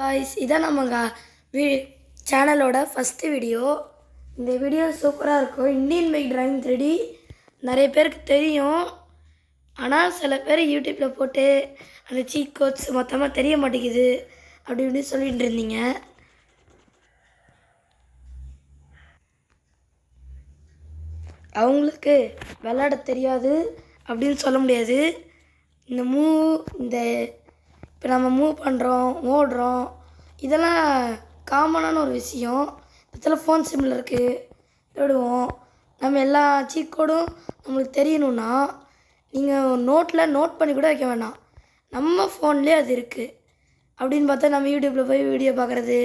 Guys இதான் நம்ம சேனலோட ஃபர்ஸ்ட் வீடியோ. இந்த வீடியோ சூப்பராக இருக்கும். இந்தியன் பைக் டிரைவிங் 3D நிறைய பேருக்கு தெரியும். ஆனால் சில பேர் யூடியூப்பில் போட்டு அந்த சீட் கோட்ஸ் மொத்தமாக தெரிய மாட்டேங்குது அப்படி இப்படின்னு சொல்லிட்டு இருந்தீங்க. அவங்களுக்கு விளையாட தெரியாது அப்படின்னு சொல்ல முடியாது. இந்த இப்போ நம்ம மூவ் பண்ணுறோம், ஓடுறோம், இதெல்லாம் காமனான ஒரு விஷயம். இதில் ஃபோன் சிம்மில் இருக்குது, விடுவோம். நம்ம எல்லா சீட் கோடும் நம்மளுக்கு தெரியணுன்னா நீங்கள் நோட் பண்ணி கூட வைக்க வேண்டாம், நம்ம ஃபோன்லேயே அது இருக்குது. அப்படின்னு பார்த்தா நம்ம யூடியூப்பில் போய் வீடியோ பார்க்குறது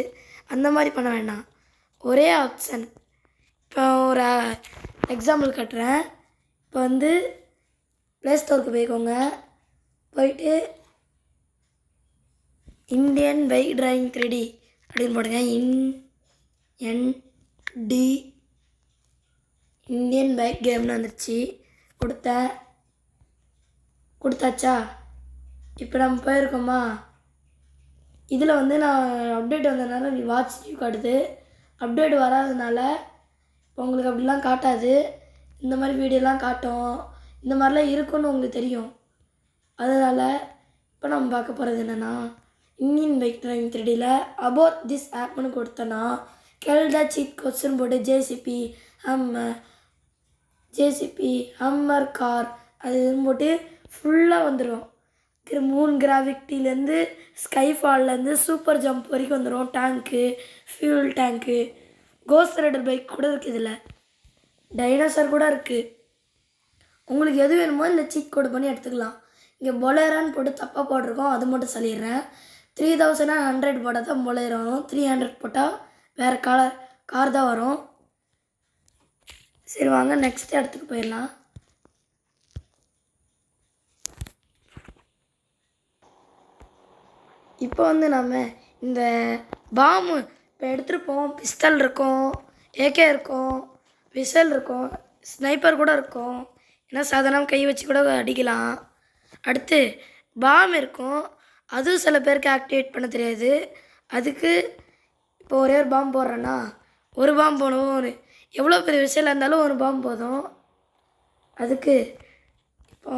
அந்த மாதிரி பண்ண வேண்டாம். ஒரே ஆப்ஷன். இப்போ ஒரு எக்ஸாம்பிள் காட்டுறேன். இப்போ ப்ளே ஸ்டோருக்கு போய்க்கோங்க. போயிட்டு இந்தியன் பைக் டிரைவிங் 3D அப்படின்னு போடுங்க. இந்தியன் பைக் கேம்னு வந்துடுச்சு. கொடுத்தாச்சா? இப்போ நம்ம போயிருக்கோமா? இதில் நான் அப்டேட் வந்ததுனால நீ வாட்ச் நியூ காட்டுது. அப்டேட் வராதனால இப்போ உங்களுக்கு அப்படிலாம் காட்டாது. இந்த மாதிரி வீடியோலாம் காட்டும். இந்த மாதிரிலாம் இருக்குன்னு உங்களுக்கு தெரியும். அதனால் இப்போ நம்ம பார்க்க போகிறது என்னென்னா, இந்தியன் பைக் டிரைவிங் 3Dயில் அபவுட் திஸ் ஆப்னு கொடுத்தோன்னா கெல்டா சீட் கோட்ஸ்னு போட்டு ஜேசிபி ஹம்மர் கார் அது இதுன்னு போட்டு ஃபுல்லாக வந்துடும். மூன் கிராவிட்டிலேருந்து ஸ்கைஃபால்லேருந்து சூப்பர் ஜம்ப் வரைக்கும் வந்துடும். டேங்க்கு, ஃபியூல் டேங்க்கு, கோஸ்ட் ரைடர் பைக் கூட இருக்குது. இதில் டைனோசர் கூட இருக்குது. உங்களுக்கு எது வேணுமோ இல்லை சீட் கோடு பண்ணி எடுத்துக்கலாம். இங்கே பொலேரான்னு போட்டு தப்பாக போட்டிருக்கோம், அது மட்டும் சொல்லிடுறேன். 3100 போட்டால் தான் பொலேரோ வரும். 300 போட்டால் வேறு கார் தான் வரும். சரி வாங்க நெக்ஸ்ட் இடத்துக்கு போயிடலாம். இப்போ நம்ம இந்த பாம்பு இப்போ எடுத்துருப்போம். பிஸ்டல் இருக்கும், ஏகே இருக்கும், விசல் இருக்கும், ஸ்னைப்பர் கூட இருக்கும். ஏன்னா சாதாரண கை வச்சு கூட அடிக்கலாம். அடுத்து பாம் இருக்கும். அதுவும் சில பேருக்கு ஆக்டிவேட் பண்ண தெரியாது. அதுக்கு இப்போ ஒரே ஒரு பாம்பு போடுறேன்னா ஒரு பாம்பு போடணும். எவ்வளோ பெரிய விஷயம் இருந்தாலும் ஒரு பாம்பு போதும். அதுக்கு இப்போ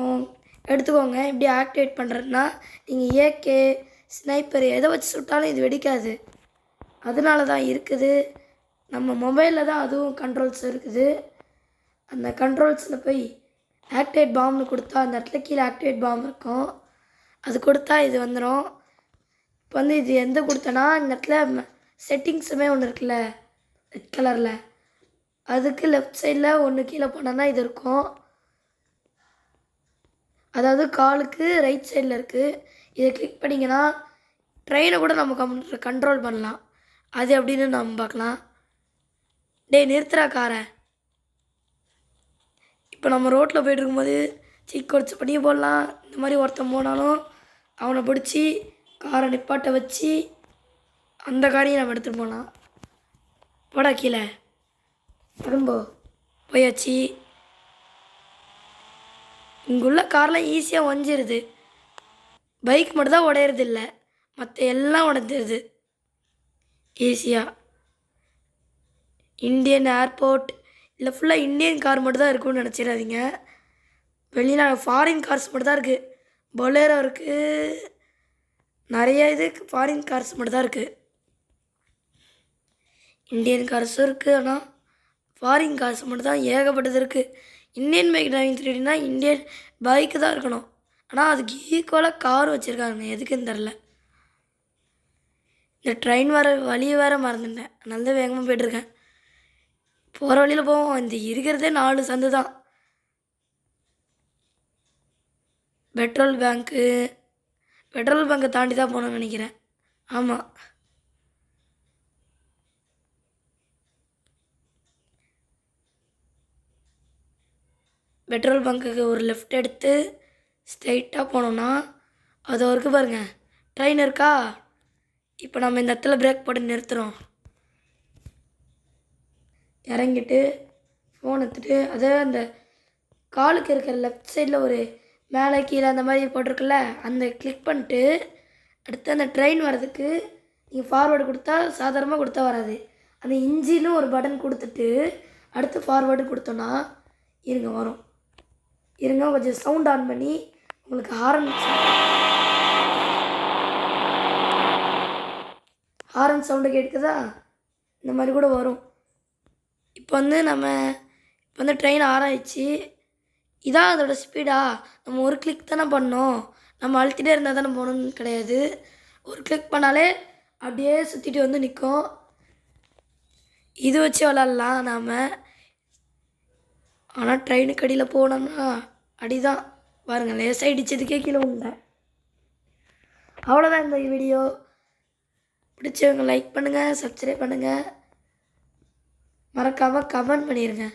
எடுத்துக்கோங்க. இப்படி ஆக்டிவேட் பண்ணுறதுனா நீங்கள் ஏகே, ஸ்னைப்பர் எதை வச்சு சுட்டாலும் இது வெடிக்காது. அதனால தான் இருக்குது. நம்ம மொபைலில் தான் அதுவும் கண்ட்ரோல்ஸ் இருக்குது. அந்த கண்ட்ரோல்ஸில் போய் ஆக்டிவேட் பாம்னு கொடுத்தா அந்த இடத்துல கீழே ஆக்டிவேட் பாம்பு இருக்கும். அது கொடுத்தா இது வந்துடும். இப்போ இது எந்த கொடுத்தனா இந்த இடத்துல செட்டிங்ஸுமே ஒன்று இருக்குல்ல ரெட் கலரில், அதுக்கு லெஃப்ட் சைடில் ஒன்று கீழே போனோன்னா இது இருக்கும். அதாவது காலுக்கு ரைட் சைடில் இருக்குது. இதை கிளிக் பண்ணிங்கன்னா ட்ரெயினை கூட நம்ம கண்ட்ரோல் பண்ணலாம். அது அப்படின்னு நம்ம பார்க்கலாம். நிறுத்துறா காரை. இப்போ நம்ம ரோட்டில் போய்ட்டு இருக்கும்போது சீட் கோட்ஸ் பண்ணி போடலாம். இந்த மாதிரி ஒருத்தன் போனாலும் அவனை பிடிச்சி காரை நிப்பாட்ட வச்சு அந்த காரையும் நம்ம எடுத்துகிட்டு போகலாம். போடா கீழே திரும்ப போயாச்சு. இங்குள்ள கார்லாம் ஈஸியாக உடஞ்சிருது. பைக் மட்டும் தான் உடையிறது இல்லை, மற்ற எல்லாம் உடஞ்சிருது ஈஸியாக. இந்தியன் ஏர்போர்ட் இல்லை ஃபுல்லாக இந்தியன் கார் மட்டும் தான் இருக்குன்னு நினச்சிடாதீங்க. வெளிநாடு ஃபாரின் கார்ஸ் மட்டும் தான் இருக்குது. பொலேரோ இருக்குது, நிறைய ஃபாரின் கார்ஸ் மட்டும் தான் இருக்குது. இந்தியன் கார்ஸும் இருக்குது, ஆனால் ஃபாரின் கார்ஸ் மட்டும் தான் ஏகப்பட்டது இருக்குது. இந்தியன் பைக் டிரைவிங் 3Dனா இந்தியன் பைக்கு தான் இருக்கணும். ஆனால் அதுக்கு ஈக்குவலாக கார் வச்சுருக்காங்க, எதுக்குன்னு தெரில. இந்த ட்ரெயின் வழி வேறு மறந்துட்டேன், அதனால தான் வேகமாக போய்ட்டுருக்கேன். போகிற வழியில் போவோம். இந்த இருக்கிறதே 4 சந்து தான். பெட்ரோல் பேங்க்கை தாண்டி தான் போகணும்னு நினைக்கிறேன். ஆமாம், பெட்ரோல் பங்க்குக்கு ஒரு லெஃப்ட் எடுத்து ஸ்ட்ரைட்டாக போனோம்னா அது வரைக்கும் பாருங்கள் ட்ரெயின் இருக்கா. இப்போ நம்ம இந்த இடத்துல பிரேக் போட்டு நிறுத்துகிறோம். இறங்கிட்டு ஃபோன் எடுத்துகிட்டு அதே அந்த காலுக்கு இருக்கிற லெஃப்ட் சைடில் ஒரு மேலே கீழே அந்த மாதிரி போட்டிருக்குல்ல, அந்த கிளிக் பண்ணிட்டு அடுத்து அந்த ட்ரெயின் வர்றதுக்கு நீங்கள் ஃபார்வேர்டு கொடுத்தா சாதாரணமாக கொடுத்தா வராது. அந்த இன்ஜின்னு ஒரு பட்டன் கொடுத்துட்டு அடுத்து ஃபார்வேர்டு கொடுத்தோன்னா இருங்க வரும். இருங்க கொஞ்சம் சவுண்ட் ஆன் பண்ணி உங்களுக்கு ஹாரன் சவுண்டு கேட்குதா? இந்த மாதிரி கூட வரும். இப்போ வந்து ட்ரெயின் ஆராய்ச்சி இதான் அதோடய ஸ்பீடா? நம்ம ஒரு கிளிக் தானே பண்ணோம், நம்ம அழுத்திட்டே இருந்தால் தானே போகணுன்னு கிடையாது. ஒரு கிளிக் பண்ணாலே அப்படியே சுற்றிட்டு வந்து நிற்கும். இது வச்சு விளாட்லாம் நாம். ஆனால் ட்ரெயினுக்கு அடியில் போனோம்னா அடிதான் பாருங்கள். லேசாக இடித்ததுக்கே கீழே உண்டேன். அவ்வளோதான் இந்த வீடியோ. பிடிச்சவங்க லைக் பண்ணுங்கள், சப்ஸ்கிரைப் பண்ணுங்கள், மறக்காமல் கமெண்ட் பண்ணிடுங்க.